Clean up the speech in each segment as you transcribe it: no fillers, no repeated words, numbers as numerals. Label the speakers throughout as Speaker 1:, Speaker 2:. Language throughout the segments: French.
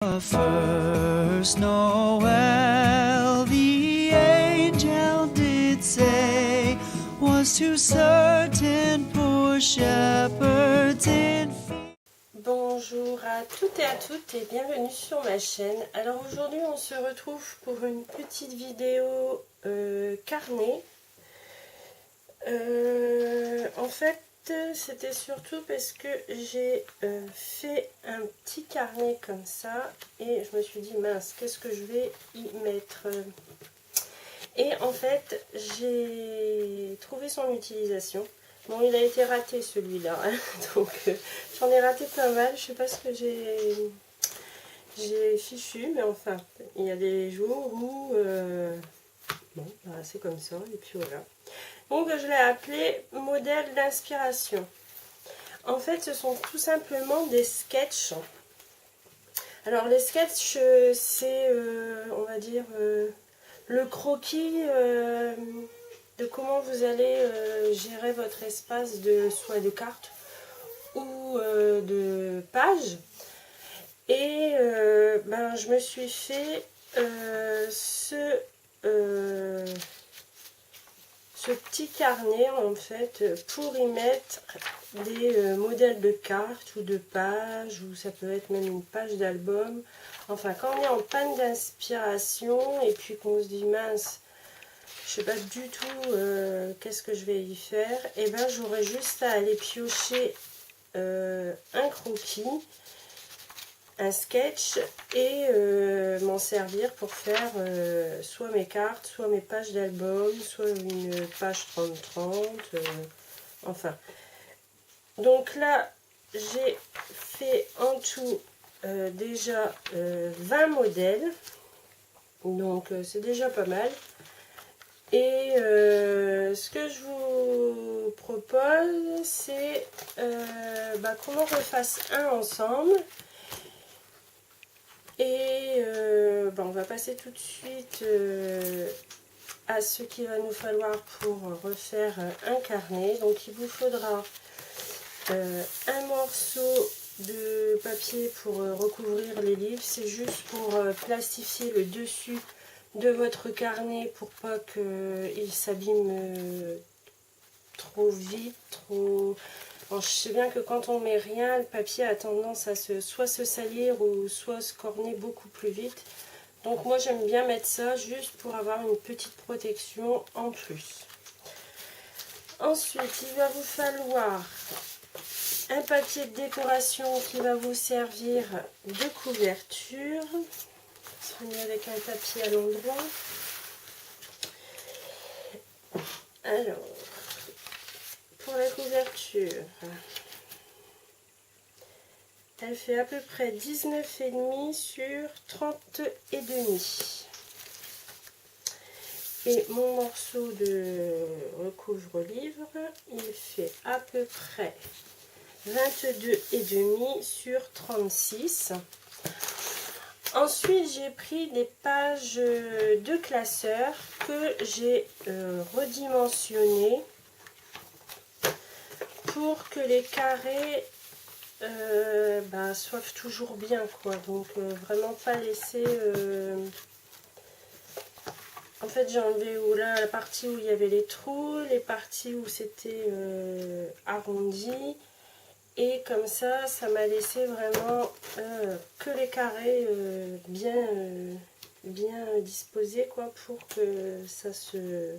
Speaker 1: First Noel, the angel did say, was too certain for shepherds in field.
Speaker 2: Bonjour à toutes et à toutes et bienvenue sur ma chaîne. Alors aujourd'hui on se retrouve pour une petite vidéo carnet. En fait c'était surtout parce que j'ai fait un petit carnet comme ça et je me suis dit mince, qu'est-ce que je vais y mettre? Et en fait j'ai trouvé son utilisation. Bon, il a été raté celui-là, hein, donc j'en ai raté pas mal. Je sais pas ce que j'ai fichu, mais enfin, il y a des jours où bon, bah, c'est comme ça, et puis voilà. Donc je l'ai appelé modèle d'inspiration. En fait, ce sont tout simplement des sketchs. Alors les sketchs, c'est, on va dire, le croquis de comment vous allez gérer votre espace de soit de cartes ou de pages. Et ben, je me suis fait ce petit carnet en fait pour y mettre des modèles de cartes ou de pages, ou ça peut être même une page d'album. Enfin, quand on est en panne d'inspiration et puis qu'on se dit mince, je sais pas du tout qu'est-ce que je vais y faire, et ben j'aurai juste à aller piocher un croquis, un sketch et m'en servir pour faire soit mes cartes, soit mes pages d'album, soit une page 30-30, enfin. Donc là, j'ai fait en tout déjà 20 modèles, donc c'est déjà pas mal. Et ce que je vous propose, c'est qu'on en refasse un ensemble. Et on va passer tout de suite à ce qu'il va nous falloir pour refaire un carnet. Donc il vous faudra un morceau de papier pour recouvrir les livres. C'est juste pour plastifier le dessus de votre carnet pour pas qu'il s'abîme trop vite, trop... Bon, je sais bien que quand on met rien, le papier a tendance à soit se salir ou soit se corner beaucoup plus vite. Donc moi j'aime bien mettre ça juste pour avoir une petite protection en plus. Ensuite, il va vous falloir un papier de décoration qui va vous servir de couverture. Soigner avec un papier à l'endroit. Alors, pour la couverture, elle fait à peu près 19,5 sur 30,5. Et mon morceau de recouvre-livre, il fait à peu près 22,5 sur 36. Ensuite, j'ai pris des pages de classeur que j'ai redimensionnées pour que les carrés soient toujours bien, quoi. Donc vraiment pas laisser en fait j'ai enlevé la partie où il y avait les trous, les parties où c'était arrondi, et comme ça m'a laissé vraiment que les carrés bien disposés, quoi, pour que ça se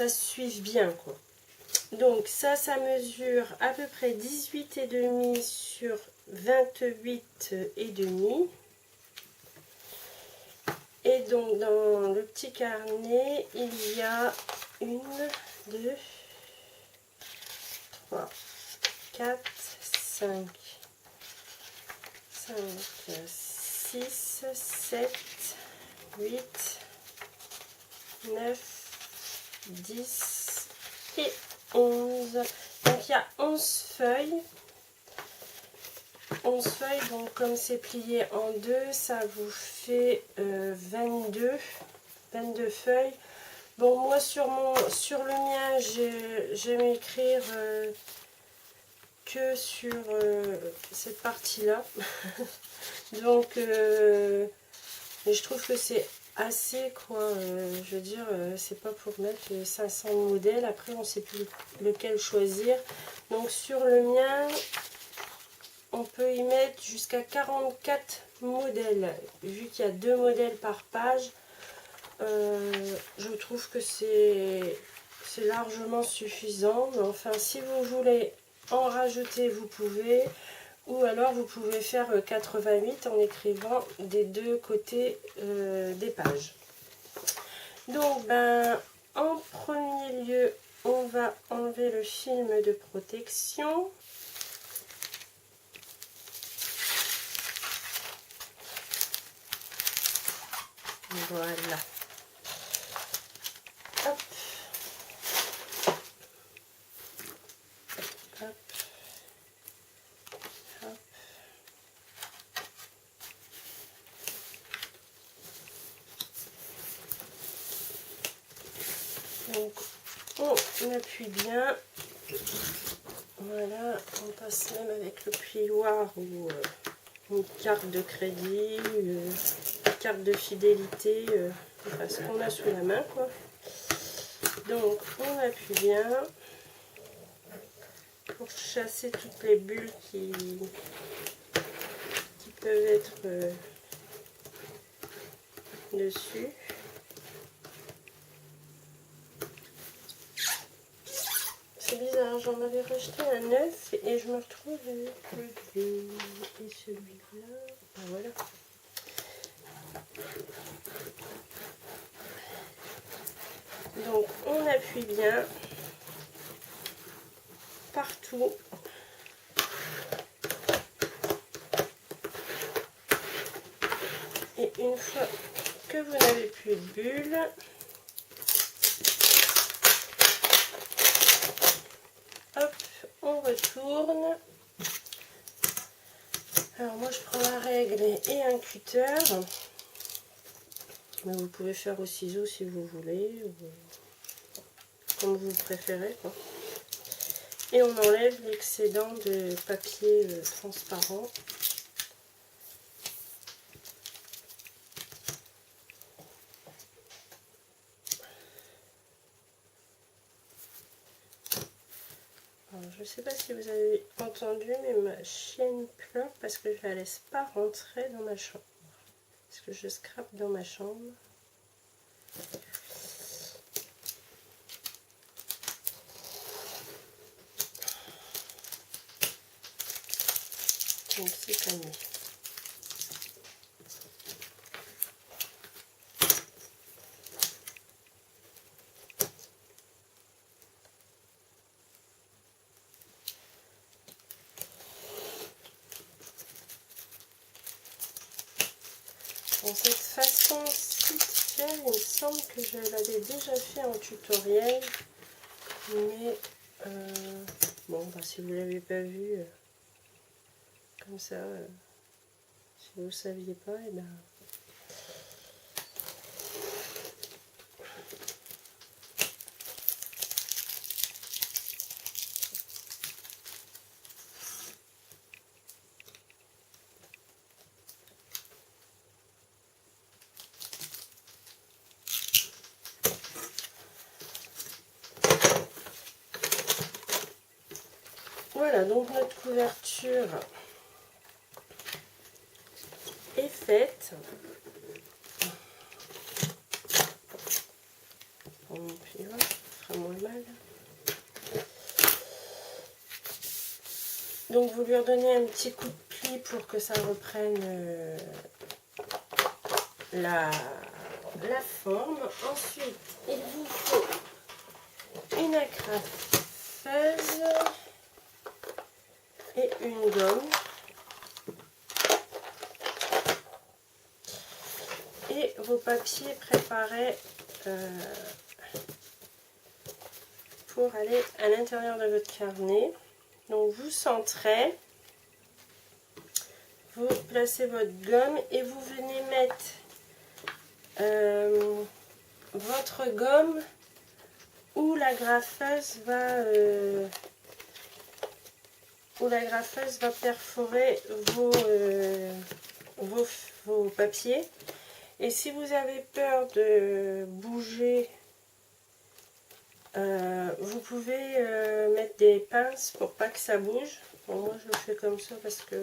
Speaker 2: suive bien, quoi. Donc ça mesure à peu près 18,5 sur 28,5. Et donc dans le petit carnet, il y a 1, 2, 3, 4, 5, 6, 7, 8, 9, 10 et 11. Donc il y a 11 feuilles. 11 feuilles, donc comme c'est plié en deux, ça vous fait 22 feuilles. Bon, moi sur le mien, j'aime écrire que sur cette partie-là. Donc, mais je trouve que c'est assez, quoi. Je veux dire, c'est pas pour mettre 500 modèles. Après, on sait plus lequel choisir. Donc, sur le mien, on peut y mettre jusqu'à 44 modèles. Vu qu'il y a 2 modèles par page, je trouve que c'est largement suffisant. Mais enfin, si vous voulez en rajouter, vous pouvez. Ou alors vous pouvez faire 88 en écrivant des 2 côtés des pages. Donc ben, en premier lieu, on va enlever le film de protection. Voilà. Hop. Hop. Hop. Donc on appuie bien. Voilà, on passe même avec le plioir ou une carte de crédit, une carte de fidélité, enfin, ce qu'on a sous la main, quoi. Donc on appuie bien pour chasser toutes les bulles qui peuvent être dessus. C'est bizarre, j'en avais rejeté un neuf et je me retrouve avec le vieux. Et celui-là, ben voilà. Donc on appuie bien partout. Et une fois que vous n'avez plus de bulles, hop, on retourne. Alors moi je prends la règle et un cutter. Mais vous pouvez faire au ciseau si vous voulez, ou comme vous préférez, quoi. Et on enlève l'excédent de papier transparent. Alors, je ne sais pas si vous avez entendu, mais ma chienne pleure parce que je la laisse pas rentrer dans ma chambre. Parce que je scrape dans ma chambre. Donc c'est calmé. Bon, cette façon-ci de faire, il me semble que je l'avais déjà fait en tutoriel. Mais bon, bah, si vous ne l'avez pas vu, comme ça, si vous ne saviez pas, et ben. Voilà, donc notre couverture est faite. On plie, ça fera moins mal. Donc vous lui redonnez un petit coup de pli pour que ça reprenne la forme. Ensuite, il vous faut une agrafeuse et une gomme. Et vos papiers préparés pour aller à l'intérieur de votre carnet. Donc vous centrez, vous placez votre gomme et vous venez mettre votre gomme où la graffeuse va où l'agrafeuse va perforer vos papiers. Et si vous avez peur de bouger, vous pouvez mettre des pinces pour pas que ça bouge. Bon, moi je le fais comme ça parce que...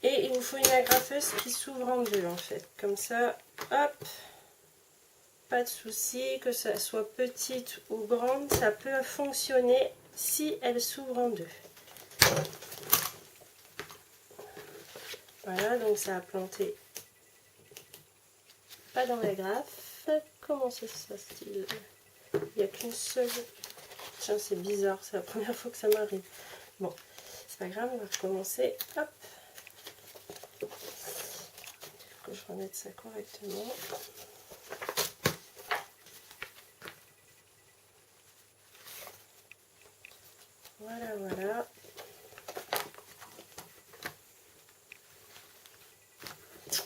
Speaker 2: Et il vous faut une agrafeuse qui s'ouvre en deux en fait. Comme ça, hop, pas de souci, que ça soit petite ou grande, ça peut fonctionner si elle s'ouvre en deux. Voilà, donc ça a planté pas dans la graffe. Comment c'est ça style? Il n'y a qu'une seule. Tiens, c'est bizarre, c'est la première fois que ça m'arrive. Bon, c'est pas grave, on va recommencer. Hop. Il faut que je remette ça correctement. Voilà, voilà.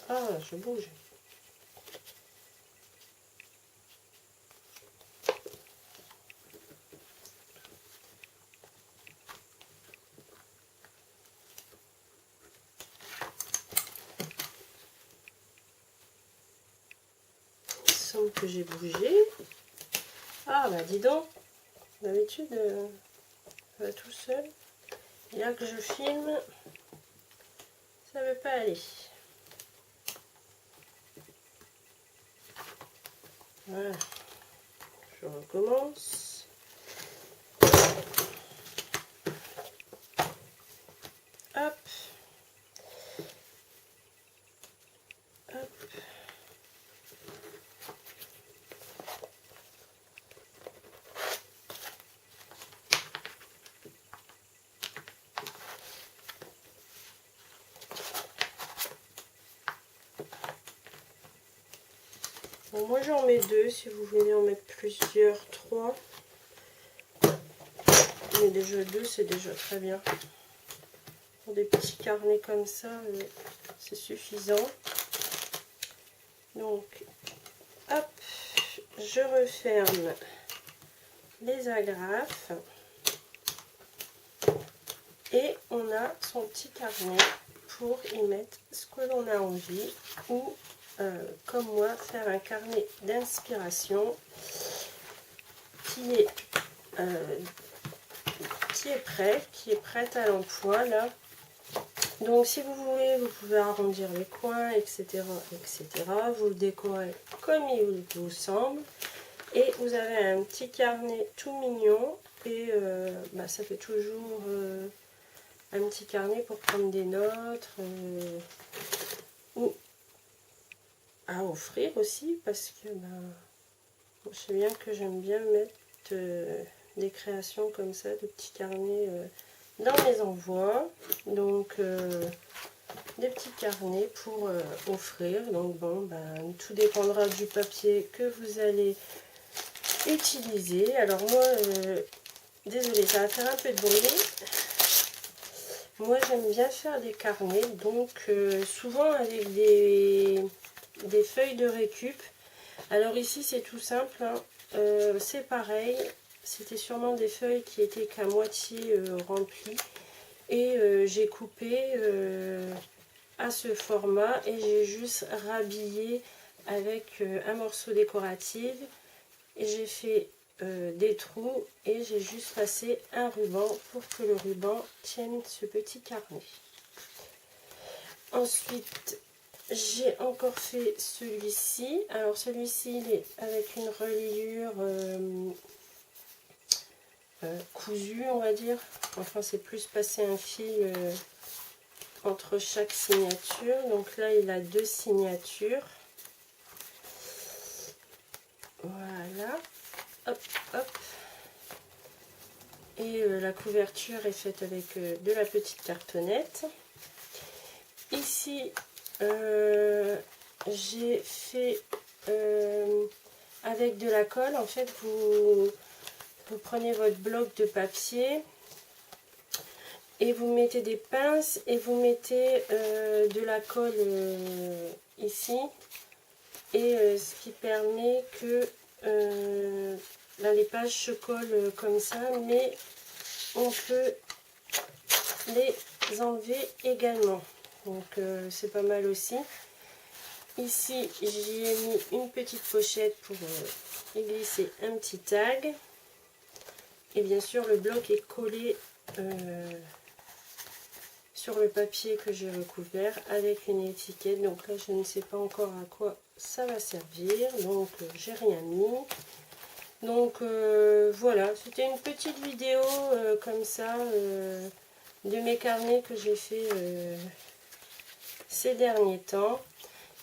Speaker 2: Ah, je bouge. Il semble que j'ai bougé. Ah, bah dis donc. D'habitude, ça va tout seul. Et là que je filme, ça ne veut pas aller. Voilà. Je recommence. Hop. Hop. Bon, moi j'en mets deux, si vous voulez en mettre plusieurs, 3. Mais déjà 2, c'est déjà très bien. Pour des petits carnets comme ça, c'est suffisant. Donc, hop, je referme les agrafes. Et on a son petit carnet pour y mettre ce que l'on a envie. Ou, comme moi, faire un carnet d'inspiration qui est prête à l'emploi là. Donc si vous voulez, vous pouvez arrondir les coins, etc., etc. Vous le décorez comme il vous semble. Et vous avez un petit carnet tout mignon. Et ça fait toujours un petit carnet pour prendre des notes. Ou à offrir aussi. Parce que je sais bien que j'aime bien mettre des créations comme ça, de petits carnets dans mes envois. Donc des petits carnets pour offrir. Donc bon, tout dépendra du papier que vous allez utiliser. Alors moi, désolée, ça va faire un peu de bruit. Moi j'aime bien faire des carnets, donc souvent avec des feuilles de récup. Alors ici c'est tout simple, hein. C'est pareil, c'était sûrement des feuilles qui étaient qu'à moitié remplies. Et j'ai coupé à ce format et j'ai juste rhabillé avec un morceau décoratif. Et j'ai fait des trous et j'ai juste passé un ruban pour que le ruban tienne ce petit carnet. Ensuite, j'ai encore fait celui-ci. Alors celui-ci, il est avec une reliure cousue, on va dire. Enfin, c'est plus passer un fil entre chaque signature. Donc là, il a 2 signatures. Voilà. Hop, hop. Et la couverture est faite avec de la petite cartonnette. Ici, j'ai fait avec de la colle. En fait, vous prenez votre bloc de papier et vous mettez des pinces et vous mettez de la colle ici. Et ce qui permet que là, les pages se collent comme ça, mais on peut les enlever également. Donc c'est pas mal aussi. Ici j'y ai mis une petite pochette pour y glisser un petit tag. Et bien sûr le bloc est collé sur le papier que j'ai recouvert avec une étiquette. Donc là je ne sais pas encore à quoi ça va servir, donc j'ai rien mis. Donc voilà, c'était une petite vidéo comme ça de mes carnets que j'ai fait ces derniers temps.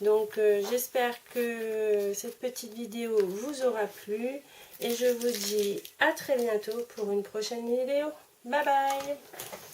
Speaker 2: Donc j'espère que cette petite vidéo vous aura plu et je vous dis à très bientôt pour une prochaine vidéo. Bye bye!